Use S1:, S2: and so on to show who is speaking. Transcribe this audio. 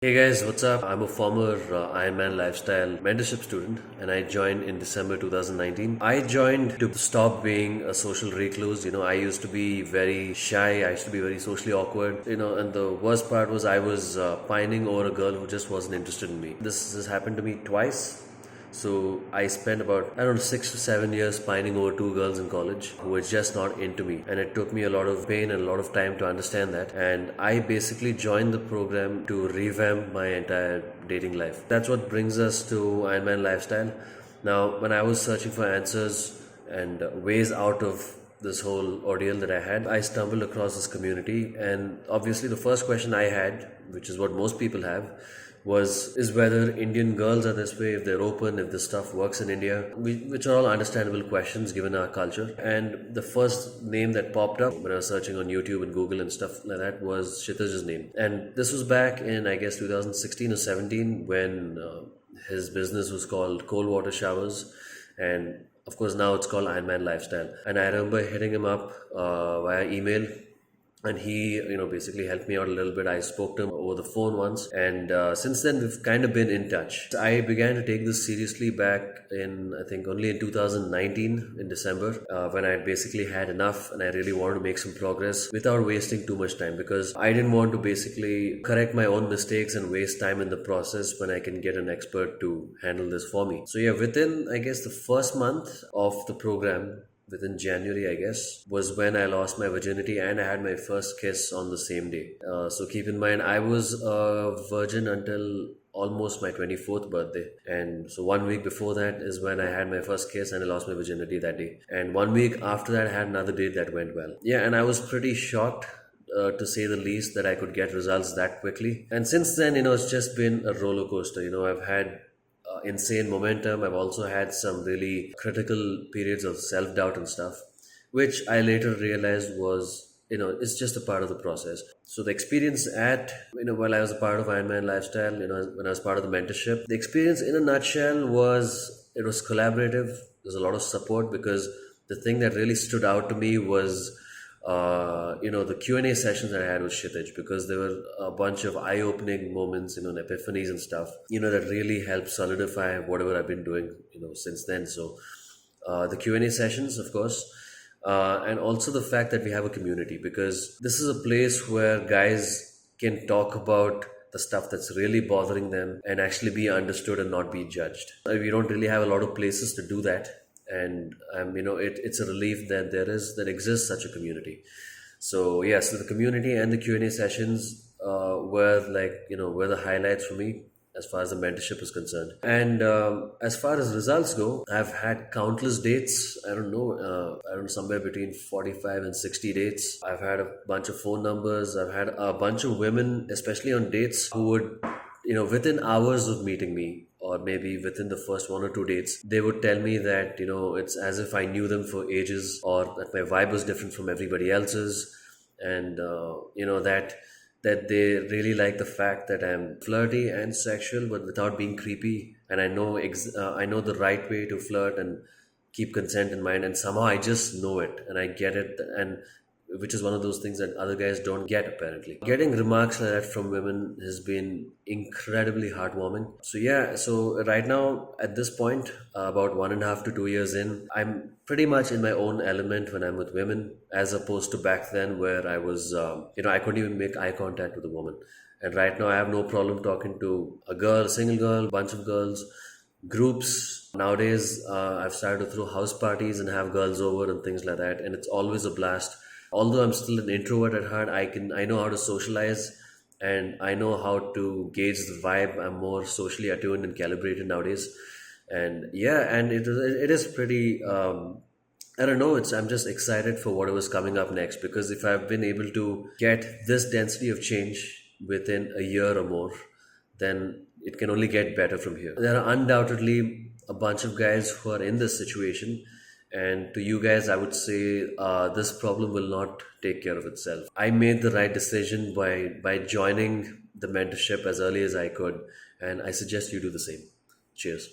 S1: Hey guys, what's up? I'm a former Ironman lifestyle mentorship student and I joined in December 2019. I joined to stop being a social recluse. I used to be very shy, I used to be very socially awkward, and the worst part was I was pining over a girl who just wasn't interested in me. This has happened to me twice. So I spent about, I don't know, 6 to 7 years pining over two girls in college who were just not into me. And it took me a lot of pain and a lot of time to understand that. And I basically joined the program to revamp my entire dating life. That's what brings us to Ironman Lifestyle. Now, when I was searching for answers and ways out of this whole ordeal that I had, I stumbled across this community. And obviously, the first question I had, which is what most people have, is whether Indian girls are this way, if they're open, if this stuff works in India, which are all understandable questions given our culture. And the first name that popped up when I was searching on YouTube and Google and stuff like that was Kshitij's name. And this was back in, I guess, 2016 or 17 when his business was called Cold Water Showers. And of course, now it's called Ironman Lifestyle. And I remember hitting him up via email, and he basically helped me out a little bit. I spoke to him over the phone once, and since then we've kind of been in touch. I began to take this seriously back in, I think, only in 2019 in December, when I basically had enough and I really wanted to make some progress without wasting too much time, because I didn't want to basically correct my own mistakes and waste time in the process when I can get an expert to handle this for me. So yeah, within, I guess, the first month of the program, within January, I guess, was when I lost my virginity and I had my first kiss on the same day. So keep in mind, I was a virgin until almost my 24th birthday. And so 1 week before that is when I had my first kiss and I lost my virginity that day. And 1 week after that, I had another date that went well. Yeah, and I was pretty shocked. To say the least, that I could get results that quickly. And since then, it's just been a roller coaster. I've had insane momentum. I've also had some really critical periods of self doubt and stuff, which I later realized was, it's just a part of the process. So the experience while I was a part of Ironman Lifestyle, when I was part of the mentorship, the experience in a nutshell was it was collaborative. There's a lot of support, because the thing that really stood out to me was the Q&A sessions that I had with Kshitij, because there were a bunch of eye-opening moments, and epiphanies and stuff, that really helped solidify whatever I've been doing, since then. So the Q&A sessions, of course, and also the fact that we have a community, because this is a place where guys can talk about the stuff that's really bothering them and actually be understood and not be judged. We don't really have a lot of places to do that, and it's a relief that there exists such a community. So yeah, so the community and the Q&A sessions were the highlights for me as far as the mentorship is concerned. And as far as results go, I've had countless dates. I don't know, somewhere between 45 and 60 dates. I've had a bunch of phone numbers. I've had a bunch of women, especially on dates, who would, within hours of meeting me, or maybe within the first 1 or 2 dates, they would tell me that, it's as if I knew them for ages, or that my vibe was different from everybody else's. And, that they really like the fact that I'm flirty and sexual, but without being creepy. And I know the right way to flirt and keep consent in mind. And somehow I just know it and I get it. And which is one of those things that other guys don't get, apparently. Getting remarks like that from women has been incredibly heartwarming. So yeah, so right now at this point, about 1.5 to 2 years in, I'm pretty much in my own element when I'm with women, as opposed to back then where I was, I couldn't even make eye contact with a woman. And right now I have no problem talking to a single girl, bunch of girls, groups. Nowadays, I've started to throw house parties and have girls over and things like that, and it's always a blast. Although I'm still an introvert at heart, I know how to socialize, and I know how to gauge the vibe. I'm more socially attuned and calibrated nowadays. And yeah, and it is pretty, I don't know, I'm just excited for whatever's coming up next, because if I've been able to get this density of change within a year or more, then it can only get better from here. There are undoubtedly a bunch of guys who are in this situation, and to you guys, I would say this problem will not take care of itself. I made the right decision by joining the mentorship as early as I could, and I suggest you do the same. Cheers.